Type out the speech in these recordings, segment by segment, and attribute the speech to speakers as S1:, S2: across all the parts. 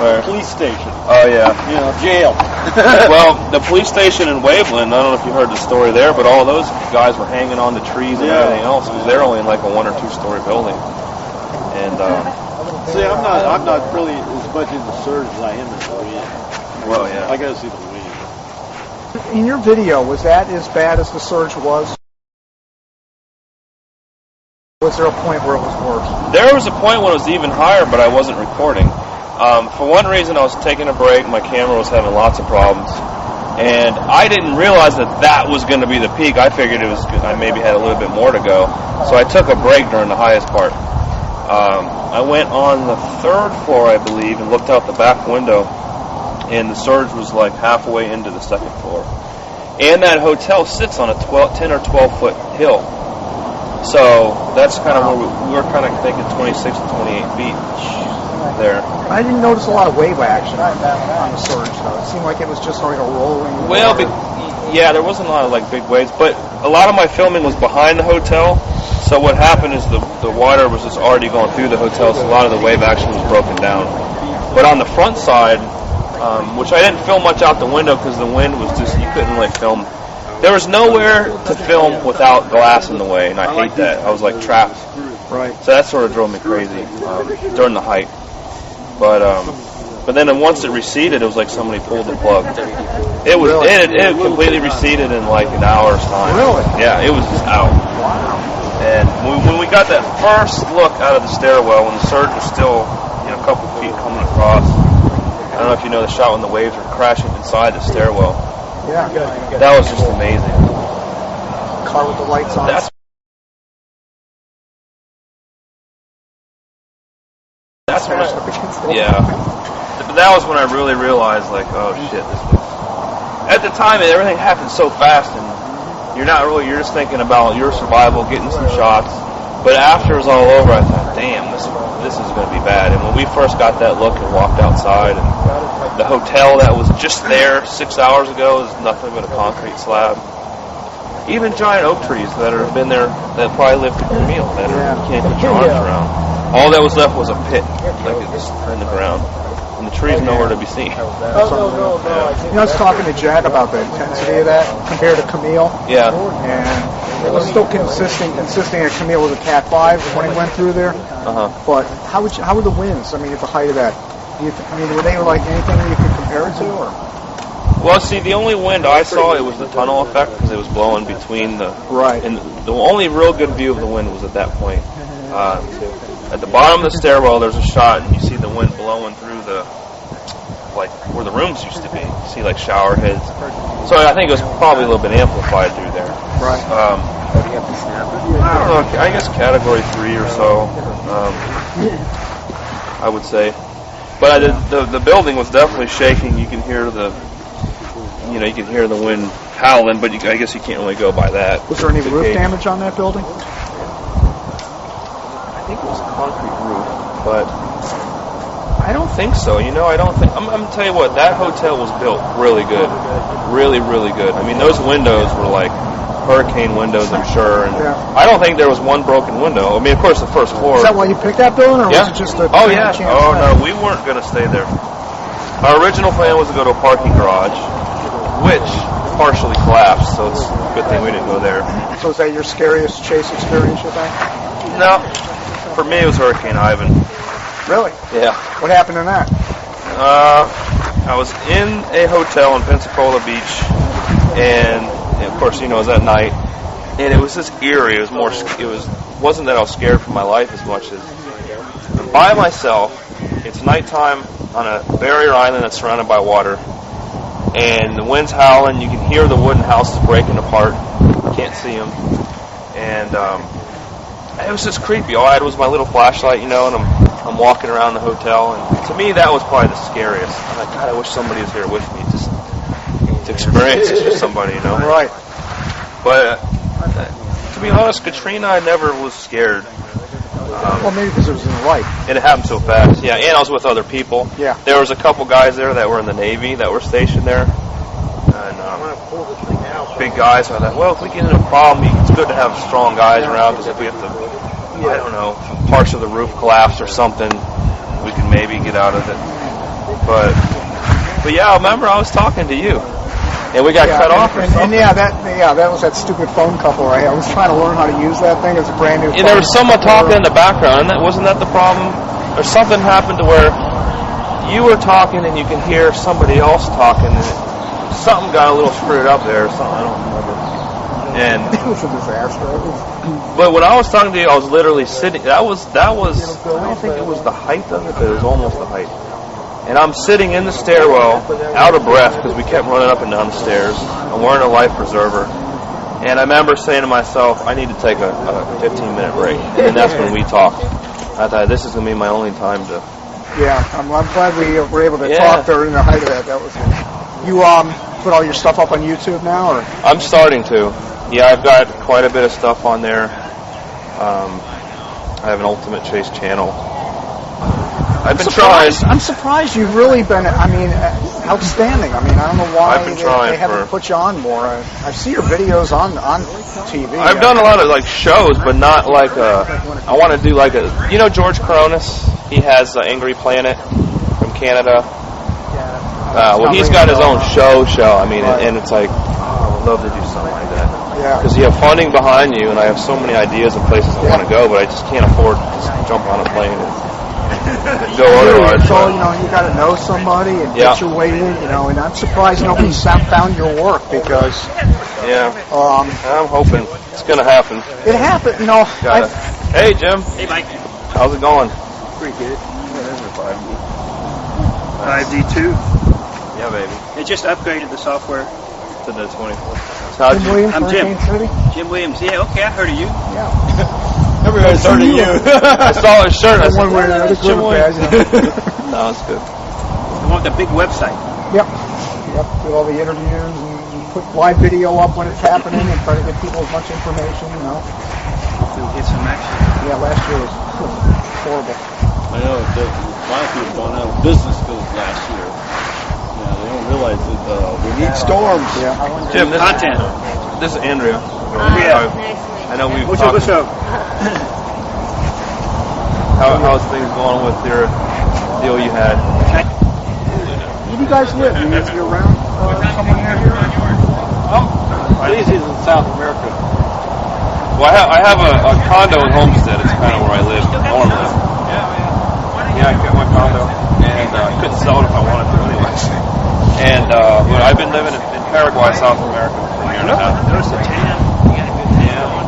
S1: Where?
S2: Police station.
S1: Oh, yeah.
S2: You know, jail.
S1: Well, the police station in Waveland, I don't know if you heard the story there, but all those guys were hanging on the trees and everything else because they're only in like a 1 or 2 story building. And
S2: see, I'm not really as much in the surge as I am in the wind.
S1: Well, yeah.
S2: I gotta see the wind.
S3: In your video, was that as bad as the surge was? Was there a point where it was worse?
S1: There was a point when it was even higher, but I wasn't recording. For one reason, I was taking a break. My camera was having lots of problems. And I didn't realize that was going to be the peak. I figured I maybe had a little bit more to go. So I took a break during the highest part. I went on the 3rd floor, I believe, and looked out the back window. And the surge was like halfway into the 2nd floor. And that hotel sits on a 10 or 12 foot hill. So that's kind of where we were kind of thinking 26 to 28 feet there.
S3: I didn't notice a lot of wave action on the surge, though. It seemed like it was just like a rolling.
S1: Well, yeah, there wasn't a lot of like big waves, but a lot of my filming was behind the hotel. So what happened is the water was just already going through the hotel, so a lot of the wave action was broken down. But on the front side, which I didn't film much out the window because the wind was just, you couldn't like film. There was nowhere to film without glass in the way, and I hate that. I was like trapped.
S3: Right.
S1: So that sort of drove me crazy during the height. But then once it receded, it was like somebody pulled the plug. It was it completely receded in like an hour's time.
S3: Really?
S1: Yeah, it was just out.
S3: Wow.
S1: And when we got that first look out of the stairwell, when the surge was still a couple feet coming across, I don't know if you know the shot when the waves were crashing inside the stairwell.
S3: Yeah.
S1: That was just amazing.
S3: Car with the lights on.
S1: That's when but that was when I really realized, like, oh shit, at the time everything happened so fast, and you're just thinking about your survival, getting some shots. But after it was all over, I thought, damn, this is going to be bad. And when we first got that look and walked outside, and the hotel that was just there 6 hours ago is nothing but a concrete slab. Even giant oak trees that have been there, that probably lived through the meal, that you can't put your arms around. All that was left was a pit, like it was in the ground. And the trees nowhere to be seen.
S3: I was talking to Jack about the intensity of that compared to Camille.
S1: Yeah.
S3: And it was still insisting that Camille was a Cat 5 when he went through there. But how were the winds? I mean, at the height of that, were they like anything you could compare it to? Or?
S1: Well, see, the only wind I saw, it was the tunnel effect because it was blowing between the...
S3: Right.
S1: And the only real good view of the wind was at that point. At the bottom of the stairwell, there's a shot, and you see the wind blowing through like where the rooms used to be. You see like shower heads. So I think it was probably a little bit amplified through there.
S3: Right.
S1: I don't know. I guess category 3 or so. I would say. But the building was definitely shaking. You can hear the wind howling, but I guess you can't really go by that.
S3: Was there any roof damage on that building?
S1: I think it was a concrete roof, but I don't think so. I don't think. I'm going to tell you what, that hotel was built really good. Really, really good. I mean, those windows were like hurricane windows, I'm sure. And I don't think there was one broken window. I mean, of course, the first floor.
S3: Is that why you picked that building, or was it just a chance?
S1: Oh, no, we weren't going to stay there. Our original plan was to go to a parking garage, which partially collapsed, so it's a good thing we didn't go there.
S3: So is that your scariest chase experience, you think?
S1: No. For me, it was Hurricane Ivan.
S3: Really?
S1: Yeah.
S3: What happened in that?
S1: I was in a hotel in Pensacola Beach, and of course, it was at night, and it was just eerie. It wasn't that I was scared for my life as much as I'm by myself. It's nighttime on a barrier island that's surrounded by water, and the wind's howling. You can hear the wooden houses breaking apart. Can't see them, and it was just creepy. All I had was my little flashlight, and I'm walking around the hotel, and to me that was probably the scariest. I'm like, God, I wish somebody was here with me just to experience this with somebody,
S3: Right.
S1: But to be honest, Katrina, I never was scared.
S3: Well, maybe because it was in the light.
S1: And it happened so fast. Yeah, and I was with other people.
S3: Yeah.
S1: There was a couple guys there that were in the Navy that were stationed there. And big guys. So I thought, well, if we get in a problem, it's good to have strong guys around, because if we have to, parts of the roof collapse or something, we can maybe get out of it. But yeah, I remember I was talking to you, and we got cut off or something.
S3: And that was that stupid phone couple, right? I was trying to learn how to use that thing. It was a brand new.
S1: And there was someone talking in the background, and wasn't that the problem? Or something happened to where you were talking and you can hear somebody else talking, and something got a little screwed up there or something. I don't remember. And
S3: it was a disaster.
S1: but when I was talking to you, I was literally sitting. That was. I don't think it was the height of it, but it was almost the height. And I'm sitting in the stairwell, out of breath because we kept running up and down the stairs. I'm wearing a life preserver, and I remember saying to myself, "I need to take a 15-minute break." And that's when we talked. I thought this is going to be my only time to.
S3: Yeah, I'm glad we were able to talk during the height of that. That was good. You put all your stuff up on YouTube now, or?
S1: I'm starting to. Yeah, I've got quite a bit of stuff on there. I have an Ultimate Chase channel. I've been trying.
S3: I'm surprised you've really been, outstanding. I don't know why they haven't put you on more. I see your videos on TV.
S1: I've done a lot of shows, but not like I want to do George Coronis. He has Angry Planet from Canada. Well, he's got his own show. And it's like, I would love to do something like that.
S3: Yeah.
S1: Because you have funding behind you, and I have so many ideas of places I want to go, but I just can't afford to just jump on a plane and go otherwise.
S3: So, you got to know somebody and get your way in, and I'm surprised nobody's found your work because...
S1: Yeah. I'm hoping it's going to happen.
S3: It happened,
S1: Hey, Jim.
S4: Hey, Mike.
S1: How's it going?
S2: Pretty good. There's a
S4: 5D2.
S1: Yeah, baby.
S4: They just upgraded the software.
S1: To the 24.
S3: Jim Williams,
S4: I'm Jim.
S3: City?
S4: Jim Williams. Yeah, okay, I heard of you.
S3: Yeah.
S2: Everybody's heard of you.
S1: I saw his shirt. I said,
S3: One way or another,
S1: Jim Williams. No, it's good.
S4: I want the big website.
S3: Yep. Do all the interviews and put live video up when it's happening and try to get people as much information,
S4: To get some action.
S3: Yeah, last year was horrible.
S2: I know. A lot of people have gone out of business because last year. Yeah, they don't realize that we need storms.
S3: Yeah.
S1: Jim, this is Andrea. I know we've talked.
S4: What's up?
S1: How's things going with your deal you had?
S3: Where do you guys live? You're around someone here?
S2: This is in South America.
S1: Well, I have a condo in Homestead. It's kind of where I live normally. Yeah, I got my condo, and I couldn't sell it if I wanted to anyways. And but I've been living in Paraguay, South America for a year and a half.
S4: Notice the tan. You got a good tan on.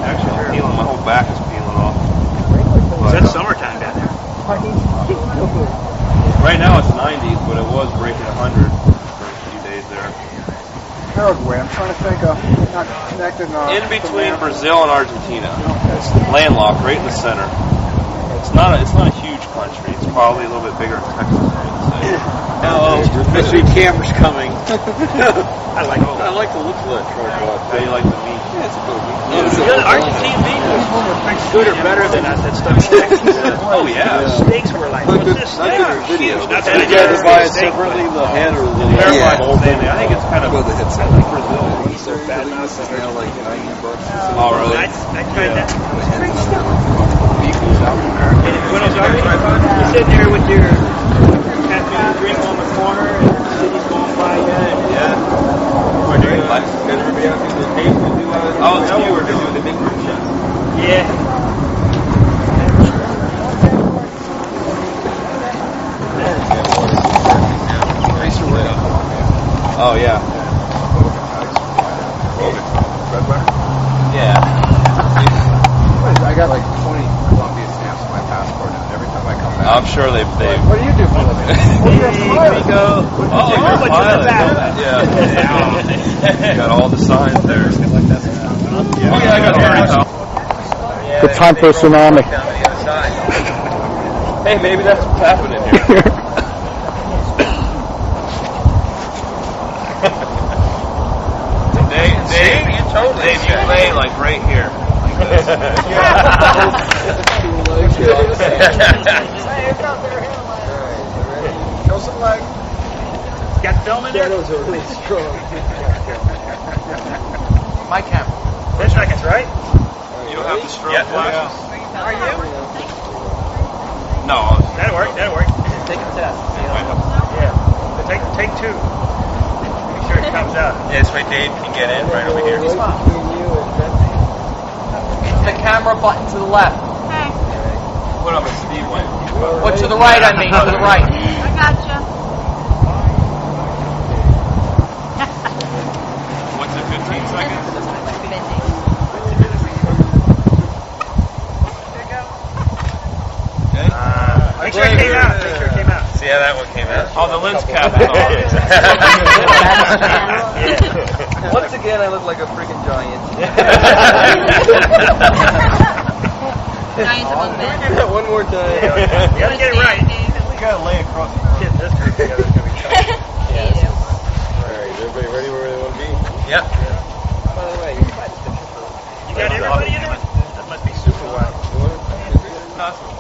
S1: Actually, I'm peeling. My whole back is peeling off.
S4: It's summertime down there.
S1: Right now it's 90s, but it was breaking 100 for a few days there.
S3: Paraguay. I'm trying to think of not connected.
S1: In between Brazil and Argentina. It's landlocked, right in the center. It's not a huge country. It's probably a little bit bigger than Texas, I would say.
S2: I see cameras coming.
S4: I like
S2: the look of that truck.
S1: How do you like the meat?
S2: Yeah, it's a good meat.
S4: The Argentine meat was good or better than that stuff in Texas.
S1: Oh, yeah.
S4: The steaks were like, what's this steak? Huge. Not that
S2: Did you have to buy it separately, the head or the
S1: Verify the whole thing. I think it's kind of
S5: Well, the headset.
S1: like Brazil.
S5: So bad now like $90.
S1: Oh, really?
S4: I tried that.
S5: South America.
S4: When I was you're sitting there with your caffeine drink on the corner and the city's going by you.
S1: Yeah. Oh, it's you were doing the big group shot.
S4: Yeah.
S1: Oh, yeah. Yeah.
S5: I got like 20 Columbia stamps on my passport, and every time I come back,
S1: I'm sure they've
S3: What do you do for a living?
S1: Oh, you're a pilot. Yeah. Got all the signs there. Oh, yeah, I got everything.
S3: Good time for a tsunami.
S1: Hey, maybe that's what's happening here. Dave, you lay like right here. Like this.
S3: Show some leg.
S4: Got film in there?
S3: Those are really strong.
S5: my camera.
S4: 10 seconds, right?
S1: You don't have the strobe flashes?
S4: Are you?
S1: No.
S4: That'll work. Take a test. Yeah. Take two. Make sure it comes out.
S1: Yes, right, Dave can get in right over here.
S6: The camera button to the left.
S7: Hey,
S1: Put up a Steve went.
S6: Or to the right, I mean, to the right.
S7: I gotcha.
S1: What's it, 15 seconds?
S4: Make sure it came out. Make sure it came out.
S1: See how that one came out? Oh, the lens cap is on.
S6: Once again, I look like a freaking giant.
S7: Giants among men.
S6: One more time.
S4: You gotta get it right.
S2: We gotta lay across the
S4: Get this group together. It's gonna be tough.
S2: Alright, is everybody ready where they want to be?
S1: Yep.
S6: By the way, you can buy this picture for
S4: You got everybody in there? That must be super wide.
S1: Awesome.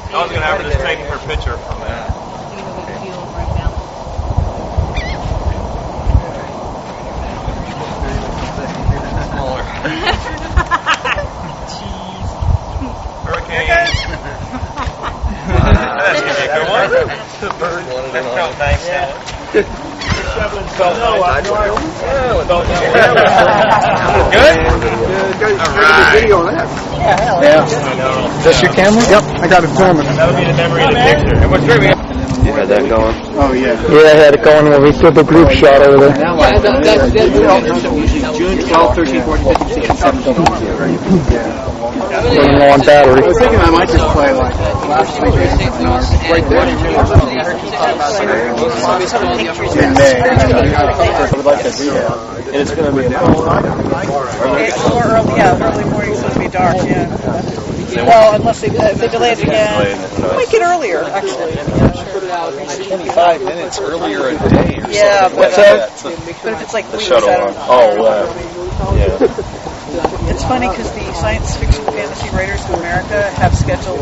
S1: I was going to have her just take her picture from that. Smaller. Cheese. Hurricane. That's going to be a good one. The bird wanted it on. Thanks,
S4: Good?
S1: Alright.
S3: Video of that.
S1: Yeah.
S3: Is this your camera? Yep, I got it filming.
S4: That'll be the memory of the picture.
S1: And what's great, you had that going?
S3: Oh, yeah.
S8: Yeah, I had it going when we did the group shot over there.
S3: June 12, 13, 14, 15, 16, 17.
S8: Running low on battery.
S3: I was thinking I might just play like last week. Right there. In May. I would like to do that. And it's going to be
S9: Early morning's supposed to be dark, yeah. Well, unless if they delay it again. It might get earlier, actually.
S5: 25 minutes earlier a day. Or
S9: Yeah,
S5: something.
S9: but if it's like
S1: The
S9: weeks,
S1: shuttle
S9: I
S1: one.
S9: don't know.
S1: Oh, yeah.
S9: It's funny because the science fiction fantasy writers of America have scheduled